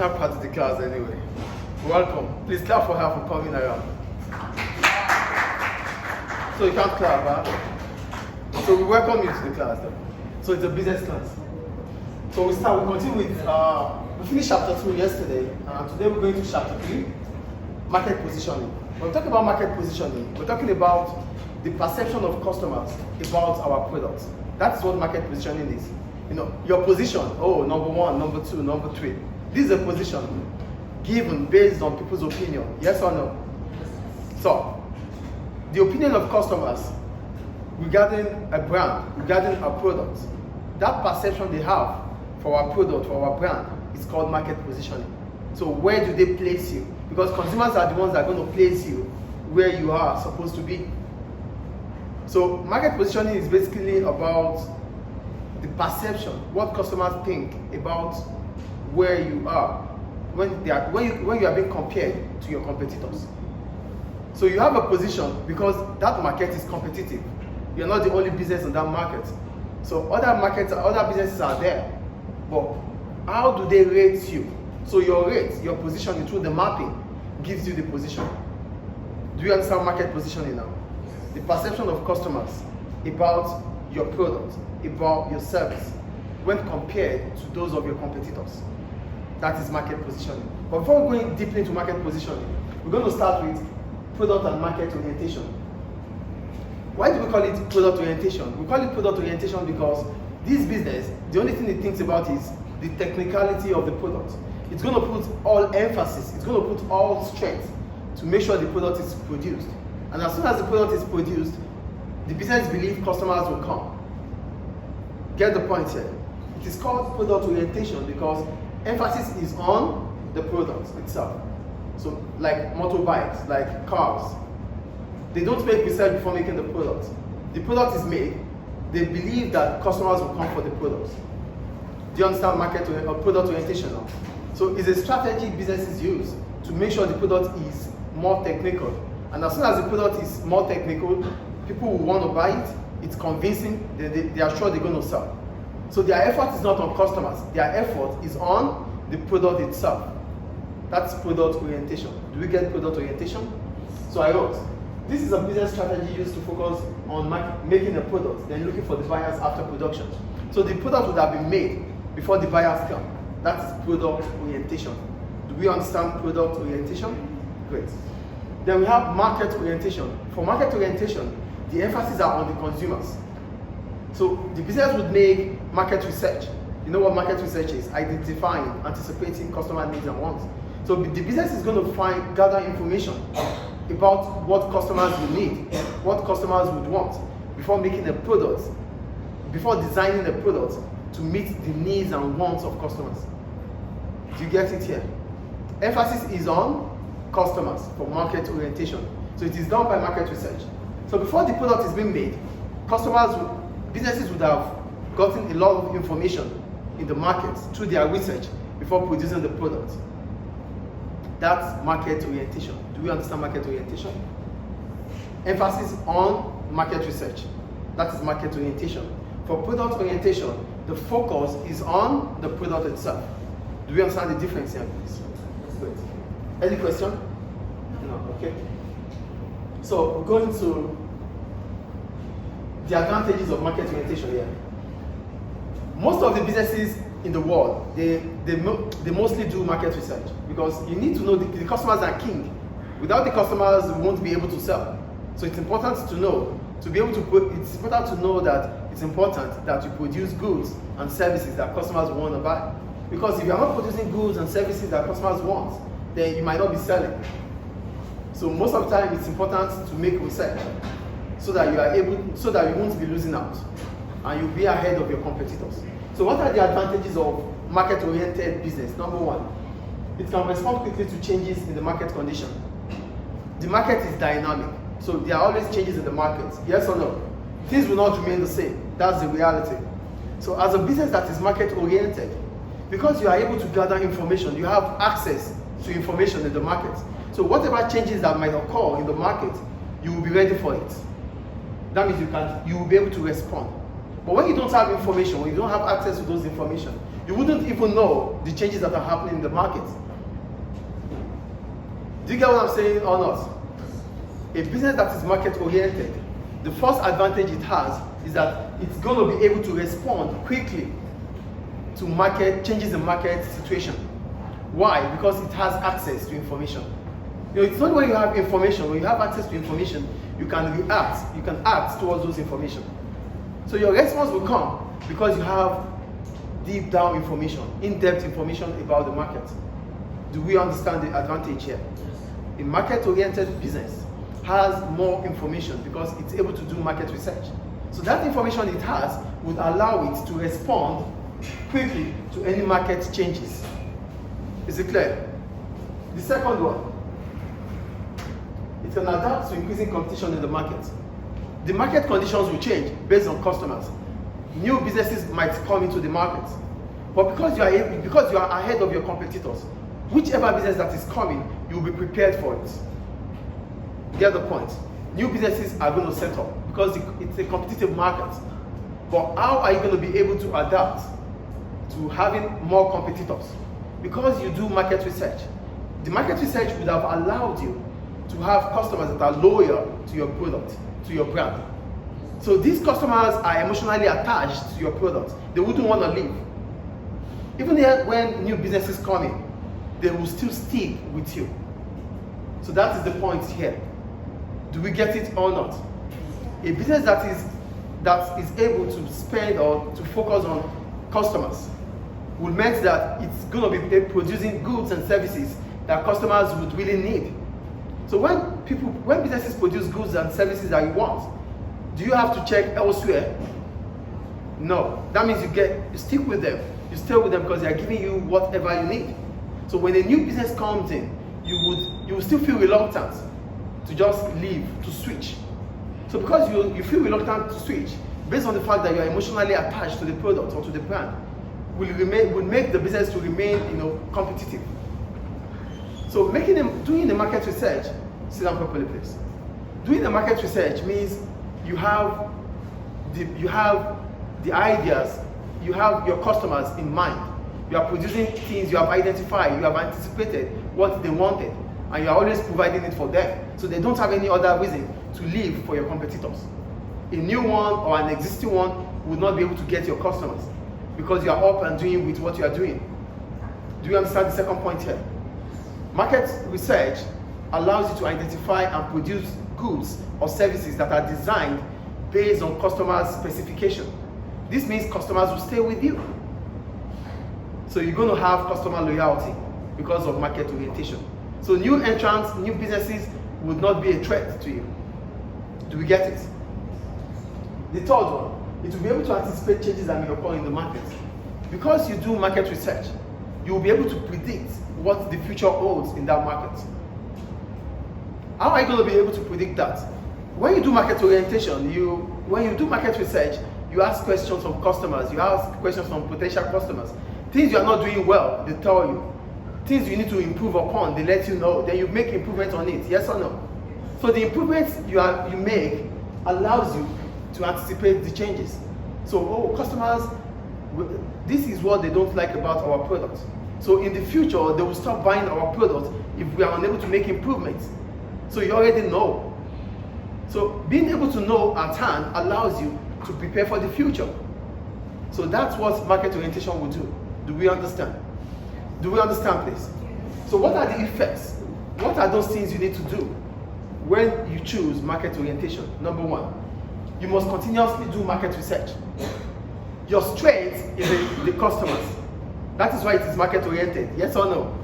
Have part of the class anyway. Welcome. Please clap for her for coming around. So you can't clap, huh? So we welcome you to the class though. So it's a business class. So we continue with, we finished chapter 2 yesterday, and today we're going to chapter 3, market positioning. When we talk about market positioning, we're talking about the perception of customers about our products. That's what market positioning is. You know, your position, oh, number 1, number 2, number 3. This is a position given based on people's opinion, yes or no? So, the opinion of customers regarding a brand, regarding a product, that perception they have for our product, for our brand, is called market positioning. So where do they place you? Because consumers are the ones that are going to place you where you are supposed to be. So market positioning is basically about the perception, what customers think about where you are when you are being compared to your competitors. So you have a position because that market is competitive. You're not the only business in that market. So other businesses are there. But how do they rate you? So your rate, your positioning through the mapping gives you the position. Do you understand market positioning now? The perception of customers about your product, about your service, when compared to those of your competitors. That is market positioning. But before we go deeply into market positioning, we're going to start with product and market orientation. Why do we call it product orientation? We call it product orientation because this business, the only thing it thinks about is the technicality of the product. It's going to put all emphasis, it's going to put all strength to make sure the product is produced. And as soon as the product is produced, the business believes customers will come. Get the point here? It is called product orientation because emphasis is on the product itself. So like motorbikes, like cars, they don't make research before making the product. The product is made, they believe that customers will come for the product. Do you understand market or product orientation now? So it's a strategy businesses use to make sure the product is more technical. And as soon as the product is more technical, people will want to buy it, it's convincing, they are sure they're going to sell. So their effort is not on customers, their effort is on the product itself. That's product orientation. Do we get product orientation? So I wrote, this is a business strategy used to focus on making a product, then looking for the buyers after production. So the product would have been made before the buyers come. That's product orientation. Do we understand product orientation? Great. Then we have market orientation. For market orientation, the emphasis are on the consumers. So the business would make market research. You know what market research is? Identifying, anticipating customer needs and wants. So the business is going to gather information about what customers will need, what customers would want before making a product, before designing a product to meet the needs and wants of customers. Do you get it here? Emphasis is on customers for market orientation. So it is done by market research. So before the product is being made, businesses would have gotten a lot of information in the market through their research before producing the product. That's market orientation. Do we understand market orientation? Emphasis on market research. That is market orientation. For product orientation, the focus is on the product itself. Do we understand the difference here, please? Great. Any question? No, okay. So we're going to the advantages of market orientation here. Most of the businesses in the world, they mostly do market research because you need to know the customers are king. Without the customers, we won't be able to sell. So it's important to know, it's important to know that it's important that you produce goods and services that customers want to buy. Because if you are not producing goods and services that customers want, then you might not be selling. So most of the time, it's important to make research so that you won't be losing out and you'll be ahead of your competitors. So what are the advantages of market-oriented business? Number 1, it can respond quickly to changes in the market condition. The market is dynamic, so there are always changes in the market. Yes or no? Things will not remain the same. That's the reality. So as a business that is market-oriented, because you are able to gather information, you have access to information in the market. So whatever changes that might occur in the market, you will be ready for it. That means you will be able to respond. But when you don't have information, when you don't have access to those information, you wouldn't even know the changes that are happening in the market. Do you get what I'm saying or not? A business that is market oriented, the first advantage it has is that it's going to be able to respond quickly to market changes in market situation. Why? Because it has access to information. It's not when you have information, when you have access to information, you can react, you can act towards those information. So your response will come because you have deep down information, in-depth information about the market. Do we understand the advantage here? A market-oriented business has more information because it's able to do market research. So that information it has would allow it to respond quickly to any market changes. Is it clear? The second one, it can adapt to increasing competition in the market. The market conditions will change based on customers. New businesses might come into the market, but because you are ahead of your competitors, whichever business that is coming, you'll be prepared for it. Get the point? New businesses are going to set up because it's a competitive market. But how are you going to be able to adapt to having more competitors? Because you do market research. The market research would have allowed you to have customers that are loyal to your product, to your brand. So these customers are emotionally attached to your product. They wouldn't want to leave. Even when new businesses come in, they will still stick with you. So that is the point here. Do we get it or not? A business that is able to spend or to focus on customers will mean that it's going to be producing goods and services that customers would really need. So when businesses produce goods and services that you want, do you have to check elsewhere? No. That means you stick with them. You stay with them because they are giving you whatever you need. So when a new business comes in, you will still feel reluctant to just leave, to switch. So because you feel reluctant to switch, based on the fact that you are emotionally attached to the product or to the brand, will make the business to remain, competitive. So doing the market research, sit down properly, please. Doing the market research means you have the ideas, you have your customers in mind. You are producing things you have identified, you have anticipated what they wanted, and you are always providing it for them. So they don't have any other reason to leave for your competitors. A new one or an existing one would not be able to get your customers because you are up and doing with what you are doing. Do you understand the second point here? Market research allows you to identify and produce goods or services that are designed based on customers' specification. This means customers will stay with you. So you're going to have customer loyalty because of market orientation. So new entrants, new businesses would not be a threat to you. Do we get it? The third one, it will be able to anticipate changes that may occur in the market. Because you do market research, you will be able to predict what the future holds in that market. How are you going to be able to predict that? When you do market orientation, when you do market research, you ask questions from customers, you ask questions from potential customers. Things you are not doing well, they tell you. Things you need to improve upon, they let you know. Then you make improvements on it, yes or no? So the improvements you make allows you to anticipate the changes. So, customers, this is what they don't like about our product. So in the future, they will stop buying our product if we are unable to make improvements. So you already know. So being able to know at hand allows you to prepare for the future. So that's what market orientation will do. Do we understand? Do we understand, please? So what are the effects? What are those things you need to do when you choose market orientation? Number one, you must continuously do market research. Your strength is the customers. That is why it is market oriented, yes or no?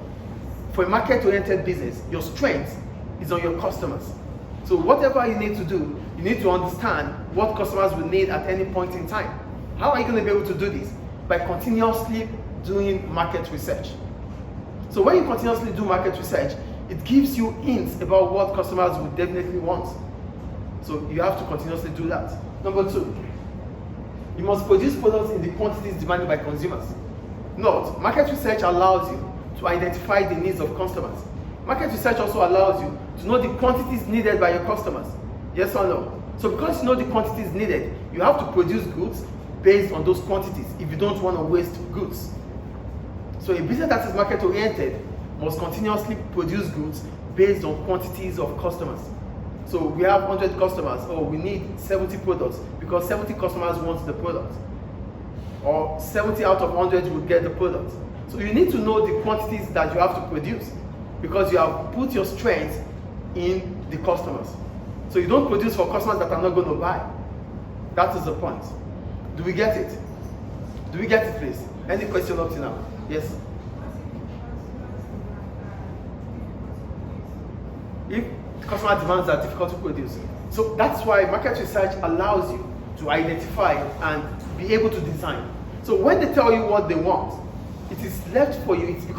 For a market oriented business, your strength is on your customers. So whatever you need to do, you need to understand what customers will need at any point in time. How are you going to be able to do this? By continuously doing market research. So when you continuously do market research, it gives you hints about what customers would definitely want. So you have to continuously do that. Number two, you must produce products in the quantities demanded by consumers. Note, market research allows you to identify the needs of customers. Market research also allows you to know the quantities needed by your customers. Yes or no? So because you know the quantities needed, you have to produce goods based on those quantities if you don't want to waste goods. So a business that is market oriented must continuously produce goods based on quantities of customers. So we have 100 customers, oh, we need 70 products because 70 customers want the product. Or 70 out of 100 will get the product. So you need to know the quantities that you have to produce because you have put your strength in the customers. So you don't produce for customers that are not going to buy. That is the point. Do we get it? Do we get it, please? Any question up to now? Yes? If customer demands are difficult to produce. So that's why market research allows you to identify and be able to design. So when they tell you what they want, it is left for you, it becomes